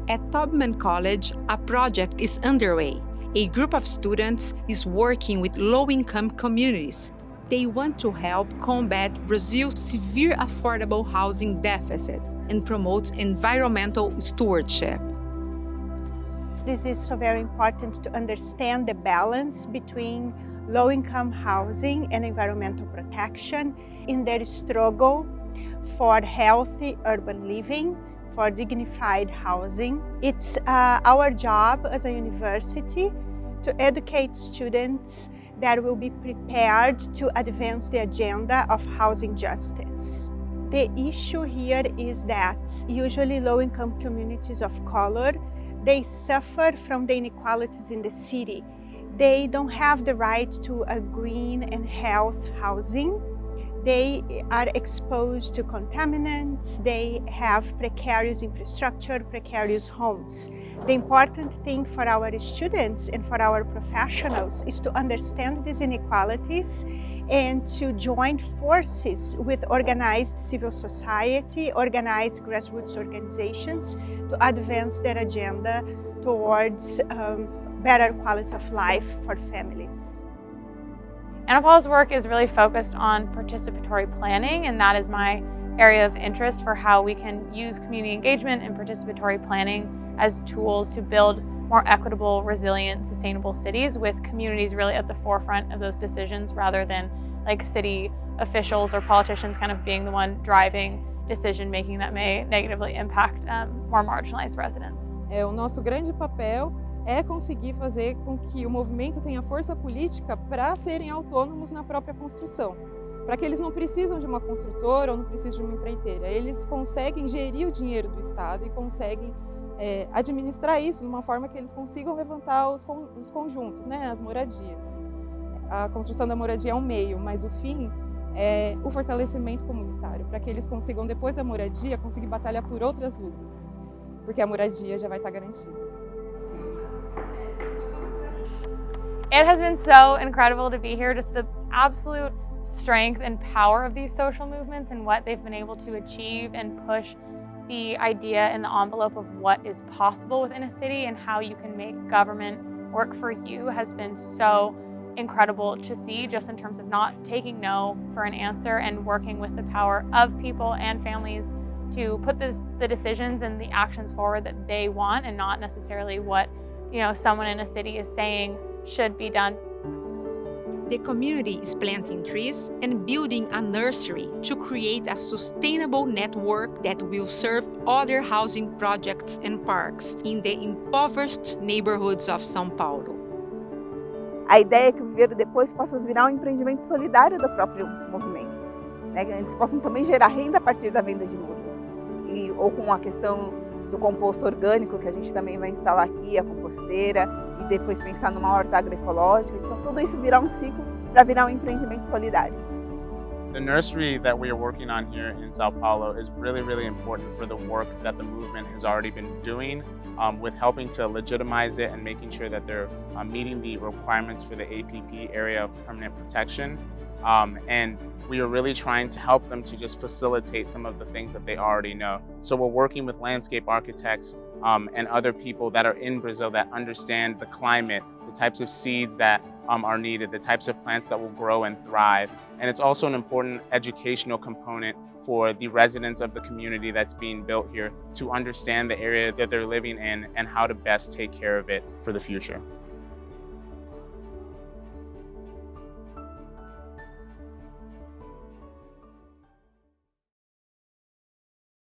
At Taubman College, a project is underway. A group of students is working with low-income communities. They want to help combat Brazil's severe affordable housing deficit and promote environmental stewardship. This is so very important to understand the balance between low-income housing and environmental protection in their struggle for healthy urban living, for dignified housing. It's our job as a university to educate students that will be prepared to advance the agenda of housing justice. The issue here is that usually low-income communities of color, they suffer from the inequalities in the city. They don't have the right to a green and health housing. They are exposed to contaminants. They have precarious infrastructure, precarious homes. The important thing for our students and for our professionals is to understand these inequalities and to join forces with organized civil society, organized grassroots organizations to advance their agenda towards better quality of life for families. Anna Paula's work is really focused on participatory planning, and that is my area of interest for how we can use community engagement and participatory planning as tools to build more equitable, resilient, sustainable cities with communities really at the forefront of those decisions rather than like city officials or politicians kind of being the one driving decision making that may negatively impact more marginalized residents. O nosso grande papel é conseguir fazer com que o movimento tenha força política para serem autônomos na própria construção, para que eles não precisam de uma construtora ou não precisam de uma empreiteira. Eles conseguem gerir o dinheiro do Estado e conseguem administrar isso de uma forma que eles consigam levantar os conjuntos, né, as moradias. A construção da moradia é um meio, mas o fim é o fortalecimento comunitário, para que eles consigam, depois da moradia, conseguir batalhar por outras lutas, porque a moradia já vai estar garantida. It has been so incredible to be here, just the absolute strength and power of these social movements and what they've been able to achieve and push the idea and the envelope of what is possible within a city and how you can make government work for you has been so incredible to see, just in terms of not taking no for an answer and working with the power of people and families to put the decisions and the actions forward that they want and not necessarily what someone in a city is saying should be done. The community is planting trees and building a nursery to create a sustainable network that will serve other housing projects and parks in the impoverished neighborhoods of São Paulo. A ideia é que o Viveiro depois possa virar um empreendimento solidário do próprio movimento, né? Que eles possam também gerar renda a partir da venda de mudas, ou com a questão do composto orgânico, que a gente também vai instalar aqui, a composteira, e depois pensar numa horta agroecológica. Então tudo isso virar um ciclo para virar um empreendimento solidário. The nursery that we are working on here in São Paulo is really, really important for the work that the movement has already been doing with helping to legitimize it and making sure that they're meeting the requirements for the APP area of permanent protection. And we are really trying to help them to just facilitate some of the things that they already know. So we're working with landscape architects and other people that are in Brazil that understand the climate, the types of seeds that are needed, the types of plants that will grow and thrive. And it's also an important educational component for the residents of the community that's being built here to understand the area that they're living in and how to best take care of it for the future.